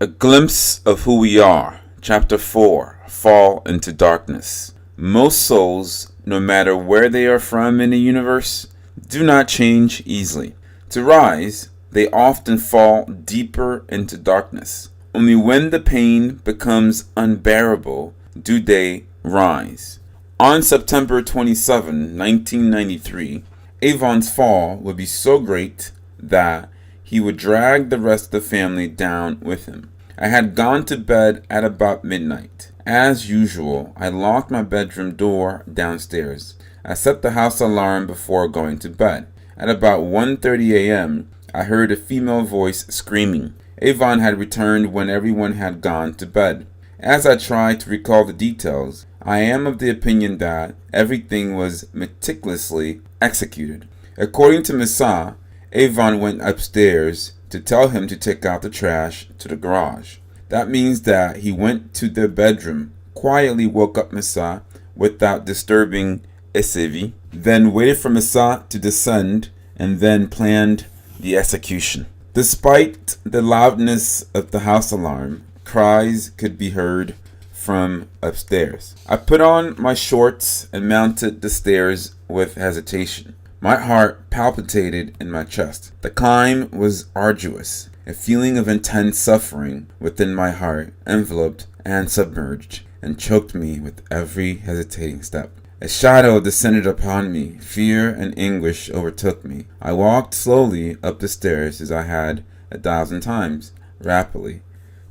A glimpse of who we are. Chapter 4. Fall into darkness. Most souls, no matter where they are from in the universe, do not change easily. To rise, they often fall deeper into darkness. Only when the pain becomes unbearable do they rise. On September 27, 1993, Avon's fall would be so great that he would drag the rest of the family down with him. I had gone to bed at about midnight. As usual, I locked my bedroom door downstairs. I set the house alarm before going to bed. At about 1:30 a.m., I heard a female voice screaming. Avon had returned when everyone had gone to bed. As I tried to recall the details, I am of the opinion that everything was meticulously executed. According to Misa, Avon went upstairs to tell him to take out the trash to the garage. That means that he went to their bedroom, quietly woke up Misa without disturbing Esevi, then waited for Misa to descend, and then planned the execution. Despite the loudness of the house alarm, cries could be heard from upstairs. I put on my shorts and mounted the stairs with hesitation. My heart palpitated in my chest. The climb was arduous. A feeling of intense suffering within my heart enveloped and submerged and choked me with every hesitating step. A shadow descended upon me. Fear and anguish overtook me. I walked slowly up the stairs as I had 1,000 times, rapidly.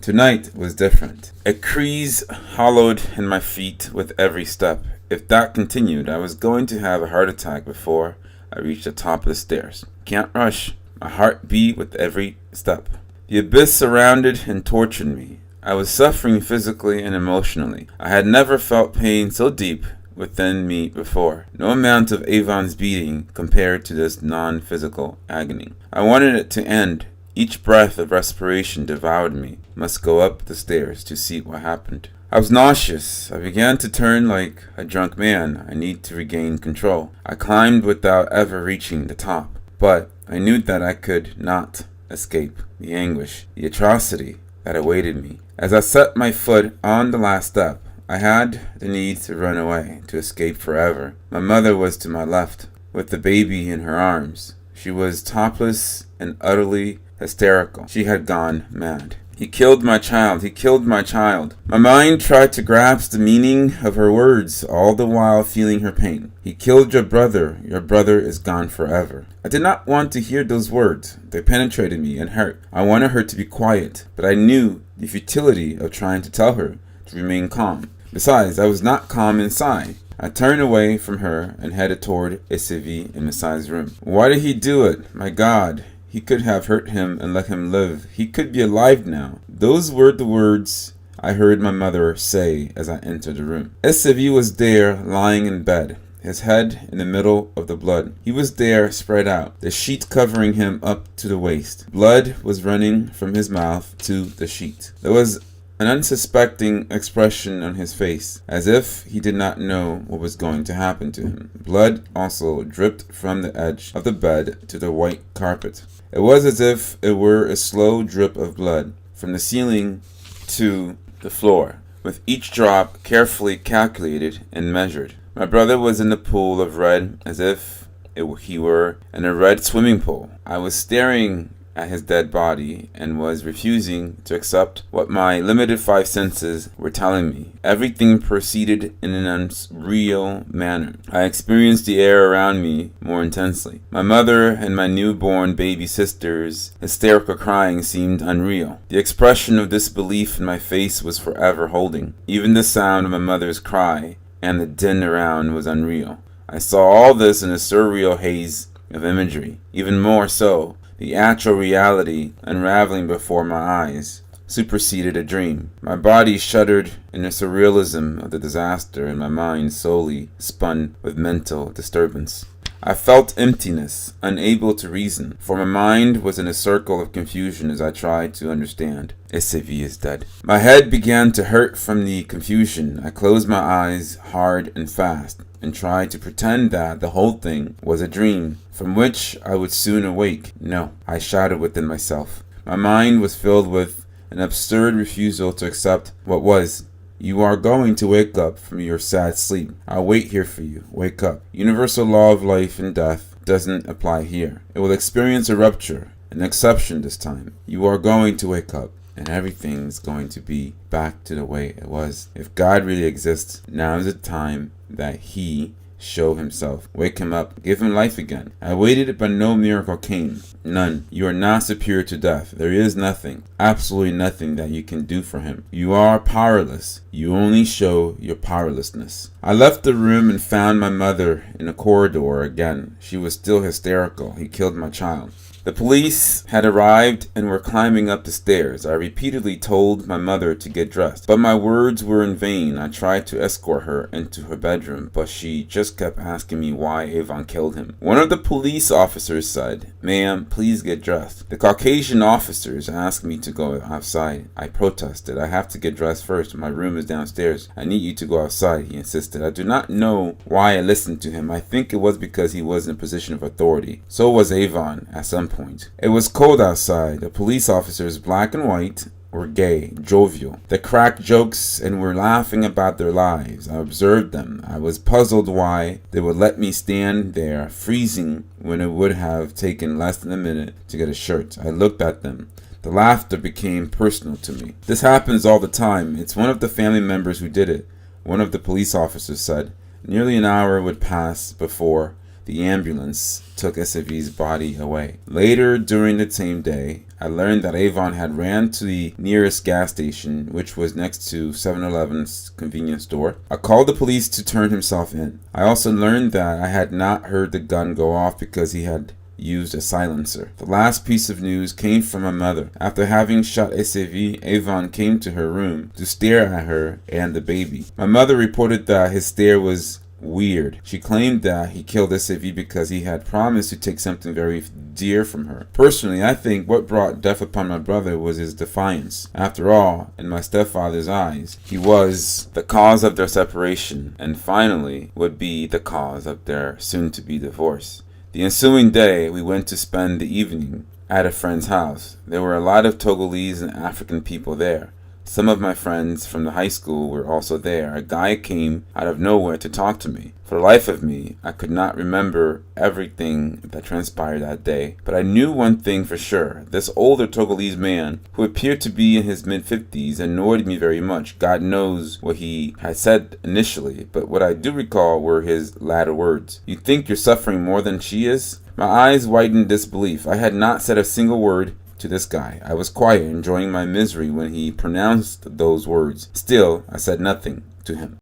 Tonight was different. A crease hollowed in my feet with every step. If that continued, I was going to have a heart attack before I reached the top of the stairs. Can't rush. My heart beat with every step. The abyss surrounded and tortured me. I was suffering physically and emotionally. I had never felt pain so deep within me before. No amount of Avon's beating compared to this non-physical agony. I wanted it to end. Each breath of respiration devoured me. Must go up the stairs to see what happened. I was nauseous. I began to turn like a drunk man. I need to regain control. I climbed without ever reaching the top. But I knew that I could not escape the anguish, the atrocity that awaited me. As I set my foot on the last step, I had the need to run away, to escape forever. My mother was to my left, with the baby in her arms. She was topless and utterly hysterical. She had gone mad. He killed my child. He killed my child. My mind tried to grasp the meaning of her words, all the while feeling her pain. He killed your brother. Your brother is gone forever. I did not want to hear those words. They penetrated me and hurt. I wanted her to be quiet, but I knew the futility of trying to tell her to remain calm. Besides, I was not calm inside. I turned away from her and headed toward Esevi in Misai's room. Why did he do it? My God. He could have hurt him and let him live. He could be alive now. Those were the words I heard my mother say as I entered the room. Esevi was there, lying in bed, his head in the middle of the blood. He was there, spread out, the sheet covering him up to the waist. Blood was running from his mouth to the sheet. There was an unsuspecting expression on his face, as if he did not know what was going to happen to him. Blood also dripped from the edge of the bed to the white carpet. It was as if it were a slow drip of blood from the ceiling to the floor, with each drop carefully calculated and measured. My brother was in the pool of red as if he were in a red swimming pool. I was staring at his dead body and was refusing to accept what my limited 5 senses were telling me. Everything proceeded in an unreal manner. I experienced the air around me more intensely. My mother and my newborn baby sister's hysterical crying seemed unreal. The expression of disbelief in my face was forever holding. Even the sound of my mother's cry and the din around was unreal. I saw all this in a surreal haze of imagery. Even more so, the actual reality unraveling before my eyes superseded a dream. My body shuddered in the surrealism of the disaster, and my mind solely spun with mental disturbance. I felt emptiness, unable to reason, for my mind was in a circle of confusion as I tried to understand. Esevi is dead. My head began to hurt from the confusion. I closed my eyes hard and fast and tried to pretend that the whole thing was a dream from which I would soon awake. No, I shouted within myself. My mind was filled with an absurd refusal to accept what was. You are going to wake up from your sad sleep. I'll wait here for you. Wake up. Universal law of life and death doesn't apply here. It will experience a rupture, an exception this time. You are going to wake up, and everything's going to be back to the way it was. If God really exists, now is the time that He show Himself. Wake him up. Give him life again. I waited, but no miracle came. None. You are not superior to death. There is nothing, absolutely nothing that you can do for him. You are powerless. You only show your powerlessness. I left the room and found my mother in the corridor again. She was still hysterical. He killed my child. The police had arrived and were climbing up the stairs. I repeatedly told my mother to get dressed, but my words were in vain. I tried to escort her into her bedroom, but she just kept asking me why Avon killed him. One of the police officers said, "Ma'am, please get dressed." The Caucasian officers asked me to go outside. I protested. "I have to get dressed first. My room is downstairs. I need you to go outside," he insisted. I do not know why I listened to him. I think it was because he was in a position of authority. So was Avon at some point. It was cold outside. The police officers, black and white, were gay, jovial. They cracked jokes and were laughing about their lives. I observed them. I was puzzled why they would let me stand there freezing when it would have taken less than a minute to get a shirt. I looked at them. The laughter became personal to me. "This happens all the time. It's one of the family members who did it," one of the police officers said. Nearly an hour would pass before the ambulance took SAV's body away. Later during the same day, I learned that Avon had ran to the nearest gas station, which was next to 7-Eleven's convenience store. I called the police to turn himself in. I also learned that I had not heard the gun go off because he had used a silencer. The last piece of news came from my mother. After having shot SAV, Avon came to her room to stare at her and the baby. My mother reported that his stare was weird. She claimed that he killed SAV because he had promised to take something very dear from her. Personally, I think what brought death upon my brother was his defiance. After all, in my stepfather's eyes, he was the cause of their separation and finally would be the cause of their soon-to-be divorce. The ensuing day, we went to spend the evening at a friend's house. There were a lot of Togolese and African people there. Some of my friends from the high school were also there. A guy came out of nowhere to talk to me. For the life of me, I could not remember everything that transpired that day, but I knew one thing for sure. This older Togolese man, who appeared to be in his mid-50s, annoyed me very much. God knows what he had said initially, but what I do recall were his latter words. "You think you're suffering more than she is?" My eyes widened in disbelief. I had not said a single word to this guy. I was quiet, enjoying my misery when he pronounced those words. Still, I said nothing to him.